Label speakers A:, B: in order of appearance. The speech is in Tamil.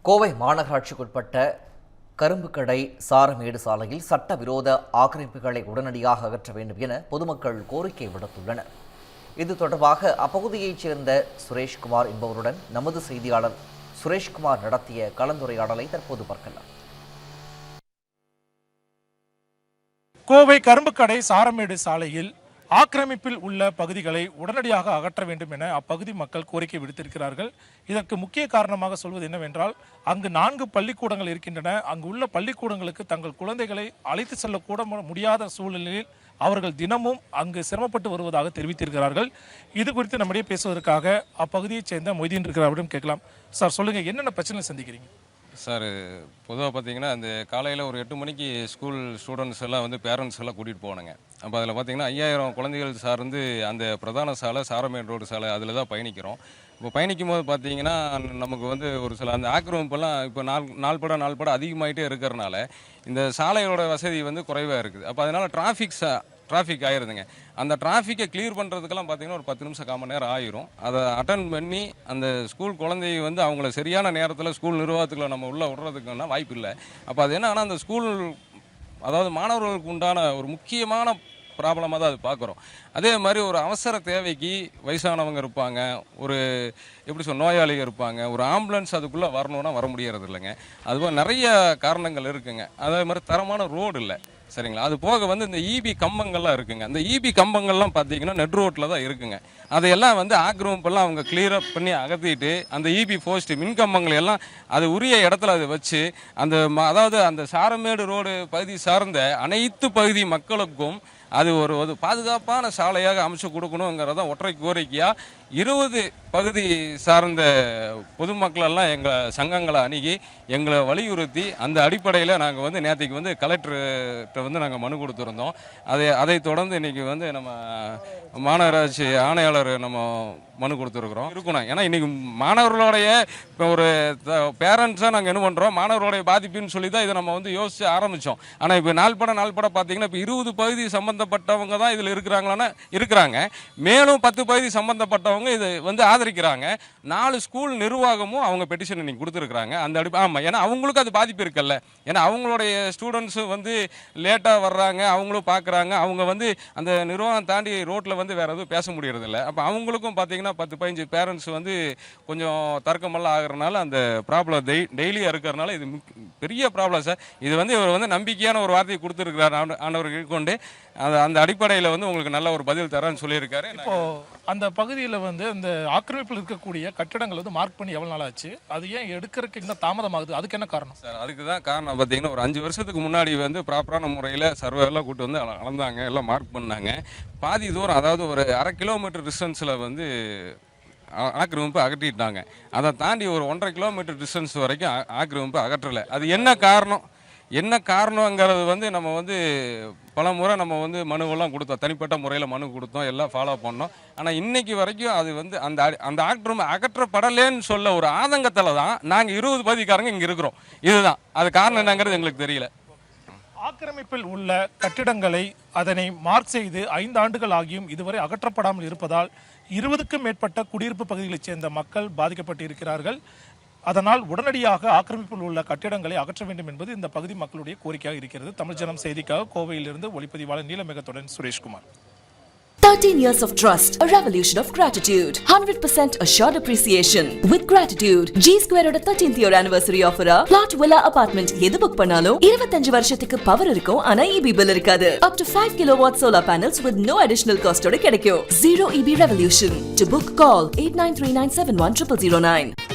A: கோவை மாநகராட்சிக்குட்பட்ட கரும்புக்கடை சாரமேடு சாலையில் சட்டவிரோத ஆக்கிரமிப்புகளை உடனடியாக அகற்ற வேண்டும் என பொதுமக்கள் கோரிக்கை விடுத்துள்ளனர். இது தொடர்பாக அப்பகுதியைச் சேர்ந்த சுரேஷ்குமார் என்பவருடன் நமது செய்தியாளர் சுரேஷ்குமார் நடத்திய கலந்துரையாடலை தற்போது பார்க்கலாம்.
B: கோவை கரும்புக்கடை சாரமேடு சாலையில் ஆக்கிரமிப்பில் உள்ள பகுதிகளை உடனடியாக அகற்ற வேண்டும் என அப்பகுதி மக்கள் கோரிக்கை விடுத்திருக்கிறார்கள். இதற்கு முக்கிய காரணமாக சொல்வது என்னவென்றால், அங்கு 4 பள்ளிக்கூடங்கள் இருக்கின்றன. அங்கு உள்ள பள்ளிக்கூடங்களுக்கு தங்கள் குழந்தைகளை அழைத்து செல்லக்கூட முடியாத சூழ்நிலையில் அவர்கள் தினமும் அங்கு சிரமப்பட்டு வருவதாக தெரிவித்திருக்கிறார்கள். இது குறித்து நம்முடைய பேசுவதற்காக அப்பகுதியைச் சேர்ந்த மொய்தீன் இருக்கிறவரிடம் கேட்கலாம். சார், சொல்லுங்கள், என்னென்ன பிரச்சனை சந்திக்கிறீங்க?
C: சார், பொதுவாக பார்த்தீங்கன்னா அந்த காலையில் ஒரு 8 மணிக்கு ஸ்கூல் ஸ்டூடெண்ட்ஸ் எல்லாம் வந்து பேரண்ட்ஸ் எல்லாம் கூட்டிகிட்டு போனாங்க. அப்போ அதில் பார்த்தீங்கன்னா 5000 குழந்தைகள் சார்ந்து அந்த பிரதான சாலை சாரமேடு ரோடு சாலை அதில் தான் பயணிக்கிறோம். இப்போ பயணிக்கும் போது பார்த்தீங்கன்னா நமக்கு வந்து ஒரு சில அந்த ஆக்கிரமிப்பெல்லாம் இப்போ நாள் பட அதிகமாகிட்டே இருக்கிறனால இந்த சாலையோட வசதி வந்து குறைவாக இருக்குது. அப்போ அதனால் டிராஃபிக் ஆயிருதுங்க. அந்த டிராஃபிக்கை கிளியர் பண்ணுறதுக்கெல்லாம் பார்த்தீங்கன்னா ஒரு 10 நிமிஷம் 1/4 மணி நேரம் ஆயிரும். அதை அட்டன் பண்ணி அந்த ஸ்கூல் குழந்தையை வந்து அவங்கள சரியான நேரத்தில் ஸ்கூல் நிர்வாகத்துக்குள்ள நம்ம உள்ளே விடுறதுக்குன்னா வாய்ப்பு இல்லை. அப்போ அது என்னன்னா அந்த ஸ்கூல் அதாவது மாணவர்களுக்கு உண்டான ஒரு முக்கியமான ப்ராப்ளமாக தான் அது பார்க்குறோம். அதே மாதிரி ஒரு அவசர தேவைக்கு வயசானவங்க இருப்பாங்க, ஒரு எப்படி சொல்ல நோயாளிகள் இருப்பாங்க, ஒரு ஆம்புலன்ஸ் அதுக்குள்ளே வரணும்னா வர முடியறது இல்லைங்க. அதுபோல் நிறைய காரணங்கள் இருக்குங்க. அதே மாதிரி தரமான ரோடு இல்லை, சரிங்களா? அது போக வந்து இந்த இபி கம்பங்கள்லாம் இருக்குங்க. அந்த இபி கம்பங்கள்லாம் பார்த்தீங்கன்னா நெட் ரோட்டில் தான் இருக்குங்க. அதையெல்லாம் வந்து ஆக்கிரமிப்பெல்லாம் அவங்க கிளியரப் பண்ணி அகற்றிட்டு அந்த இபி போஸ்ட் மின் கம்பங்கள் எல்லாம் அது உரிய இடத்துல அதை வச்சு அந்த அதாவது அந்த சாரமேடு ரோடு பகுதி சார்ந்த அனைத்து பகுதி மக்களுக்கும் அது ஒரு பாதுகாப்பான சாலையாக அமைச்சு கொடுக்கணுங்கிறத ஒற்றை கோரிக்கையாக 20 பகுதி சார்ந்த பொதுமக்களெல்லாம் எங்கள் சங்கங்களை அணுகி எங்களை வலியுறுத்தி அந்த அடிப்படையில் நாங்கள் வந்து நேற்றுக்கு வந்து கலெக்டர்கிட்ட வந்து நாங்கள் மனு கொடுத்துருந்தோம். அதை தொடர்ந்து இன்றைக்கி வந்து நம்ம மாநகராட்சி ஆணையாளர் நம்ம மனு கொடுத்துருக்குறோம் இருக்கணும். ஏன்னா இன்றைக்கி மாணவர்களுடைய இப்போ ஒரு பேரண்ட்ஸாக நாங்கள் என்ன பண்ணுறோம், மாணவர்களுடைய பாதிப்புன்னு சொல்லி தான் இதை நம்ம வந்து யோசித்து ஆரம்பித்தோம். ஆனால் இப்போ நாள் பட பார்த்தீங்கன்னா இப்போ 20 பகுதி சம்மந்தப்பட்டவங்க தான் இதில் இருக்கிறாங்க. மேலும் 10 பகுதி சம்மந்தப்பட்டவங்க இது வந்து ஆதரிக்கிறாங்க. 4 ஸ்கூல் நிர்வாகமும் அவங்க பெட்டிஷன் இன்னைக்கு கொடுத்துருக்குறாங்க. அந்த ஆமாம், ஏன்னா அவங்களுக்கு அது பாதிப்பு இருக்குல்ல. ஏன்னா அவங்களுடைய ஸ்டூடெண்ட்ஸும் வந்து லேட்டாக வர்றாங்க, அவங்களும் பார்க்குறாங்க. அவங்க வந்து அந்த நிர்வாகம் தாண்டி ரோட்டில் வந்து வேறு எதுவும் பேச முடியறதில்ல. அப்போ அவங்களுக்கும் பார்த்தீங்கன்னா 10-15 பேரண்ட்ஸ் வந்து கொஞ்சம் தர்க்கமெல்லாம் ஆகிறனால அந்த ப்ராப்ளம் டெய்லியாக இருக்கிறனால இது பெரிய ப்ராப்ளம் சார். இது வந்து இவர் வந்து நம்பிக்கையான ஒரு வார்த்தையை கொடுத்துருக்கிறார் ஆண்டவர்கள் கொண்டு. அந்த அடிப்படையில் வந்து உங்களுக்கு நல்ல ஒரு பதில் தரேன்னு சொல்லியிருக்காரு.
B: இப்போ அந்த பகுதியில் வந்து அந்த ஆக்கிரமிப்பில் இருக்கக்கூடிய கட்டிடங்கள் வந்து மார்க் பண்ணி எவ்வளோ நாள் ஆச்சு? அது ஏன் எடுக்கிறதுக்கு இன்னும் தாமதமாகுது? அதுக்கு என்ன காரணம்
C: சார்? அதுக்கு தான் காரணம் பார்த்தீங்கன்னா ஒரு 5 வருஷத்துக்கு முன்னாடி வந்து ப்ராப்பரான முறையில் சர்வேலாம் கூட்டு வந்து அளந்தாங்க, எல்லாம் மார்க் பண்ணாங்க. பாதி தூரம் அதாவது ஒரு 1/2 கிலோமீட்டர் டிஸ்டன்ஸில் வந்து ஆக்கிரமிப்பு அகற்றிட்டாங்க. அதை தாண்டி ஒரு 1.5 கிலோமீட்டர் டிஸ்டன்ஸ் வரைக்கும் ஆக்கிரமிப்பு அகற்றலை. அது என்ன காரணங்கிறது வந்து நம்ம வந்து பல முறை நம்ம வந்து மனுவெல்லாம் கொடுத்தோம், தனிப்பட்ட முறையில் மனு கொடுத்தோம், எல்லாம் ஃபாலோ பண்ணோம். ஆனால் இன்னைக்கு வரைக்கும் அது வந்து அந்த ஆக்கிரமிப்பு அகற்றப்படலேன்னு சொல்ல ஒரு ஆதங்கத்தில் தான் நாங்கள் 20 பகுதிக்காரங்க இங்கே இருக்கிறோம். இதுதான் அது காரணம் என்னங்கிறது எங்களுக்கு தெரியல.
B: ஆக்கிரமிப்பில் உள்ள கட்டிடங்களை அதனை மார்க் செய்து 5 ஆண்டுகள் ஆகியும் இதுவரை அகற்றப்படாமல் இருப்பதால் 20க்கும் மேற்பட்ட குடியிருப்பு பகுதிகளைச் சேர்ந்த மக்கள் பாதிக்கப்பட்டு இருக்கிறார்கள். அதனால் உடனடியாக ஆக்கிரமிப்பில் உள்ள கட்டிடங்களை அகற்ற வேண்டும் என்பது இந்த பகுதி மக்களுடைய கோரிக்கையாக இருக்கிறது. தமிழ் ஜனம் செய்திக்காக கோவையிலிருந்து ஒளிப்பதிவாளர் நீலமேகத்துடன் Sureshkumar.
D: 13 years of trust, a revolution of gratitude, 100% assured appreciation. With gratitude, G Square oda 13th year anniversary offer plot villa apartment எது புக் பண்ணாலும் 25 வருஷத்துக்கு பவர் இருக்கும், ஆனா EB bill இருக்காது. Up to 5 kilowatt solar panels with no additional cost ஓட கிடைக்கும். Zero EB revolution. To book, call 8939710009.